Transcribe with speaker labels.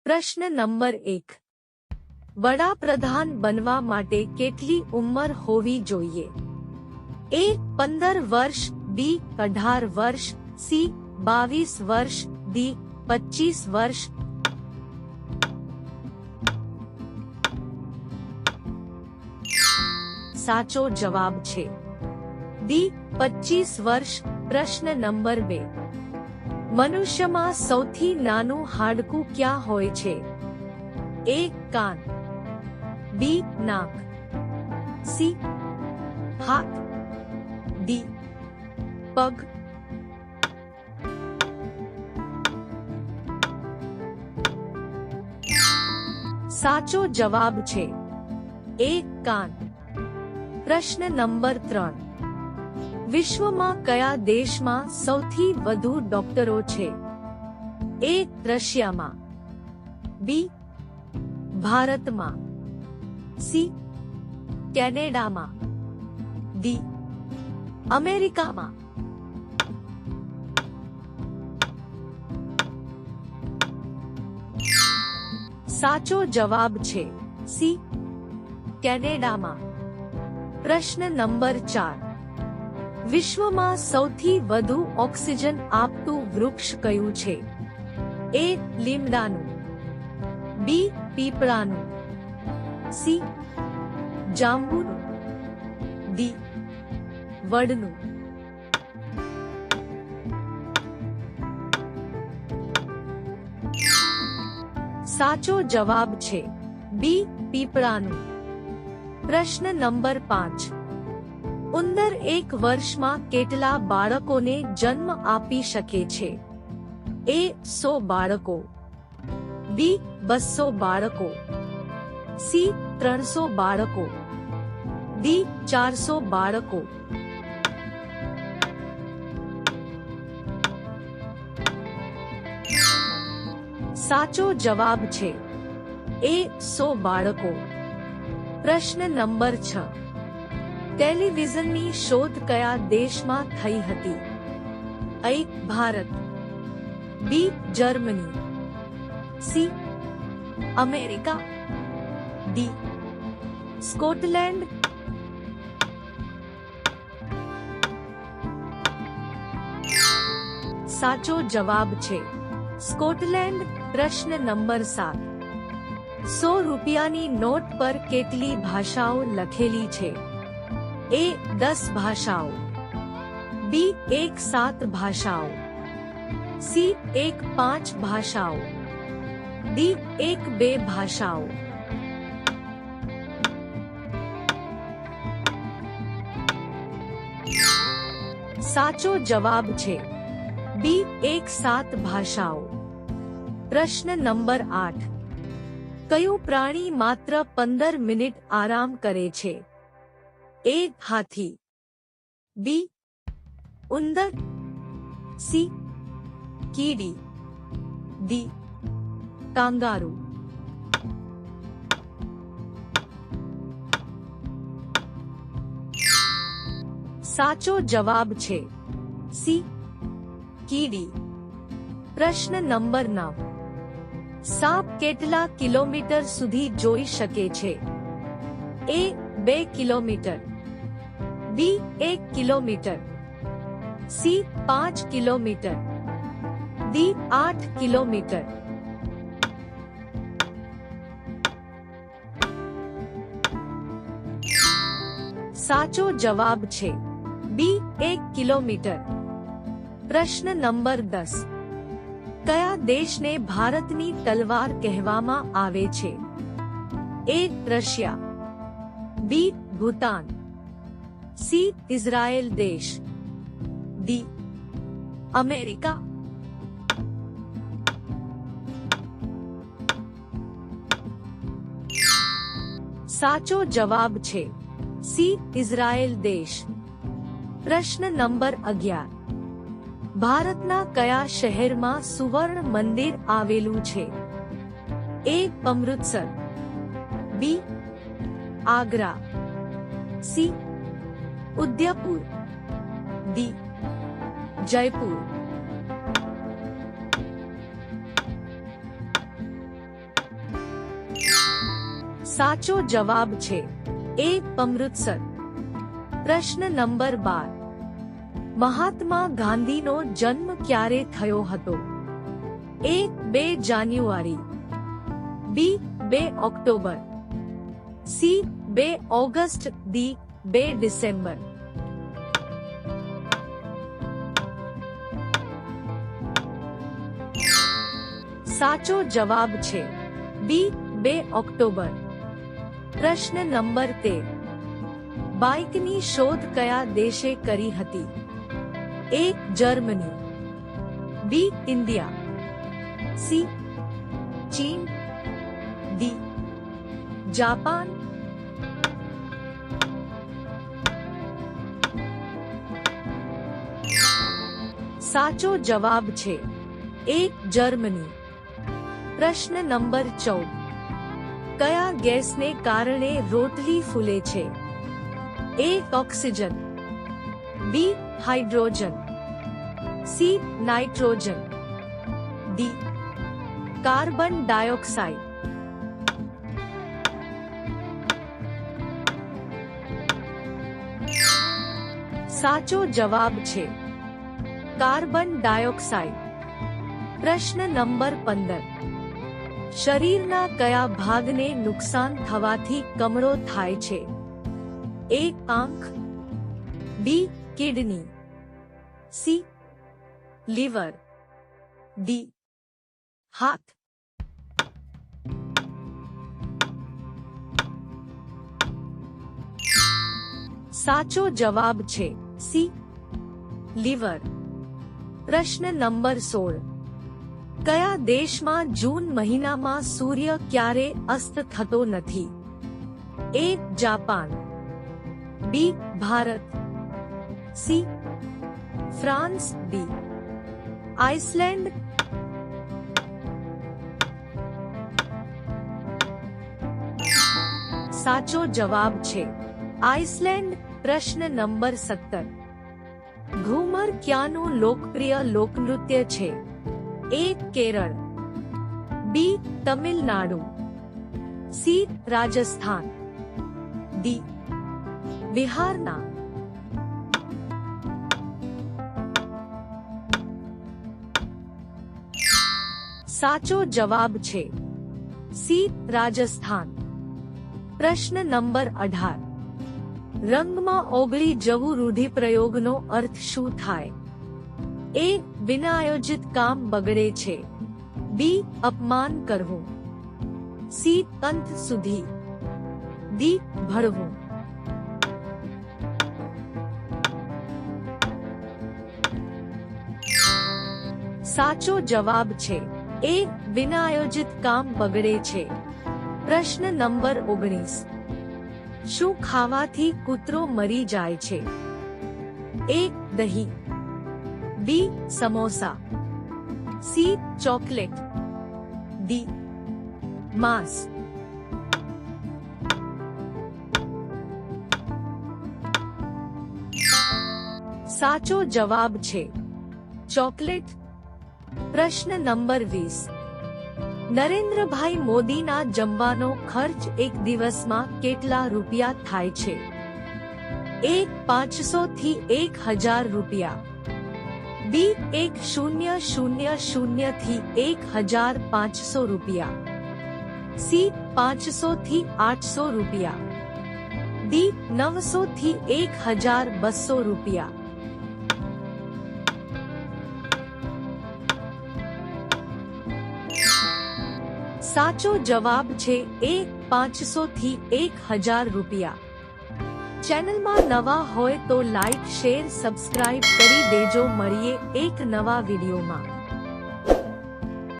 Speaker 1: પ્રશ્ન નંબર 1. વડાપ્રધાન બનવા માટે કેટલી ઉંમર હોવી જોઈએ? A. 15 વર્ષ, B. 18 વર્ષ, C. 22 વર્ષ, D. 25 વર્ષ. સાચો જવાબ છે D. 25 વર્ષ. પ્રશ્ન નંબર 2. મનુષ્યમાં સૌથી નાનું હાડકું ક્યાં હોય છે? A. કાન, B. નાક, C. હાથ, D. પગ. સાચો જવાબ છે A. કાન. પ્રશ્ન નંબર 3. વિશ્વમાં કયા દેશમાં સૌથી વધુ ડોક્ટરો છે? A. રશિયામાં, B. ભારતમાં, C. કેનેડામાં, D. અમેરિકામાં. સાચો જવાબ છે C. કેનેડામાં. પ્રશ્ન નંબર 4. વિશ્વમાં સૌથી વધુ ઓક્સિજન આપતું વૃક્ષ કયું છે? A. લીમડાનું, B. પીપળાનું, C. જાંબુનું, D. વડનું. સાચો જવાબ છે B. પીપળાનું. પ્રશ્ન નંબર 5. ઉંદર એક વર્ષમાં કેટલા બાળકોને જન્મ આપી શકે છે? A. 100 બાળકો, B. 200 બાળકો, C. 300 બાળકો, D. 400 બાળકો. સાચો જવાબ છે A. 100 બાળકો. પ્રશ્ન નંબર 6. ટેલિવિઝનની શોધ કયા દેશમાં થઈ હતી? A. Bharat, B. Germany, C. America, D. Scotland. સાચો જવાબ છે સ્કોટલેન્ડ. પ્રશ્ન નંબર 7. 100 રૂપિયાની નોટ પર કેટલી ભાષાઓ લખેલી છે? A. 10 ભાષાઓ, B. 7 ભાષાઓ, C. 5 ભાષાઓ, D. 2 ભાષાઓ. સાચો જવાબ છે B. 7 ભાષાઓ. પ્રશ્ન નંબર 8. કયું પ્રાણી માત્ર 15 મિનિટ આરામ કરે છે? A. Hathi, B. ઉંદર, C. કીડી, D. કાંગારૂ. સાચો જવાબ છે C. કીડી. પ્રશ્ન નંબર 9. સાપ કેટલા કિલોમીટર સુધી જોઈ શકે છે? A. 2 kilometre, B. 1 kilometre, C. 5 kilometre, D. 8 kilometre. સાચો જવાબ છે B. 1 કિલોમીટર. પ્રશ્ન નંબર 10. કયા દેશને ભારતની તલવાર કહેવામાં આવે છે? A. Russia, B. Bhutan, C. Israel દેશ, D. અમેરિકા. સાચો જવાબ છે C. ઇઝરાયેલ દેશ. પ્રશ્ન નંબર 11. ભારતના કયા શહેરમાં સુવર્ણ મંદિર આવેલું છે? A. Amritsar, B. Agra, C. Udaipur, D. Jaipur. સાચો જવાબ છે એ. અમૃતસર. પ્રશ્ન નંબર 12. મહાત્મા ગાંધીનો જન્મ ક્યારે થયો હતો? એ. 2 જાન્યુઆરી, બી. 2 October, C. 2 August, D. 2 December. સાચો જવાબ છે બી. 2 ઓક્ટોબર. પ્રશ્ન નંબર 13. બાઇકની શોધ કયા દેશે કરી હતી? A. Germany, B. India, C. ચીન, ડી. જાપાન. સાચો જવાબ છે એ. જર્મની. પ્રશ્ન નંબર 14. કયા ગેસને કારણે રોટલી ફૂલે છે? A. Oxygen, B. Hydrogen, C. Nitrogen, D. Carbon dioxide. સાચો જવાબ છે કાર્બન ડાયોક્સાઇડ. પ્રશ્ન નંબર 15. શરીરના કયા ભાગને નુકસાન થવાથી કમળો થાય છે? એ. આંખ, B. Kidney, C. Liver, D. હાથ. સાચો જવાબ છે સી. લીવર. પ્રશ્ન નંબર 16. કયા દેશમાં જૂન મહિનામાં સૂર્ય ક્યારે અસ્ત થતો નથી? A. Japan, B. Bharat, C. France, D. Iceland. સાચો જવાબ છે આઇસલેન્ડ. પ્રશ્ન નંબર 17. ઘુમર ક્યાંનું લોકપ્રિય લોકનૃત્ય છે? એ. કેરળ, બી. તમિલનાડુ, સી. રાજસ્થાન, ડી. બિહારના. સાચો જવાબ છે સી. રાજસ્થાન. પ્રશ્ન નંબર 18. રંગમાં ઓગળી જવું રૂઢિપ્રયોગનો અર્થ શું થાય? એ. વિનાયોજિત કામ બગડે છે, બી. અપમાન કરવું, સી. અંત સુધી, ડી. ભળવું. સાચો જવાબ છે એ. વિનાયોજિત કામ બગડે છે. પ્રશ્ન નંબર 19. શું ખાવાથી કૂતરો મરી જાય છે? એ. દહીં, બી. સમોસા, સી. Chocolate, D. માંસ. સાચો જવાબ છે ચોકલેટ. પ્રશ્ન નંબર 20. નરેન્દ્રભાઈ મોદીના જમવાનો ખર્ચ એક દિવસમાં કેટલા રૂપિયા થાય છે? એ. 500 થી 1000 રૂપિયા, બી. 1000 થી 1500 રૂપિયા, સી. 500 થી 800 રૂપિયા, ડી. 900 થી 1200 રૂપિયા. સાચો જવાબ છે એ. 500 થી 1000 રૂપિયા. ચેનલમાં નવા હોય તો લાઈક, શેર, સબસ્ક્રાઇબ કરી દેજો. મળીએ એક નવા વિડીયોમાં.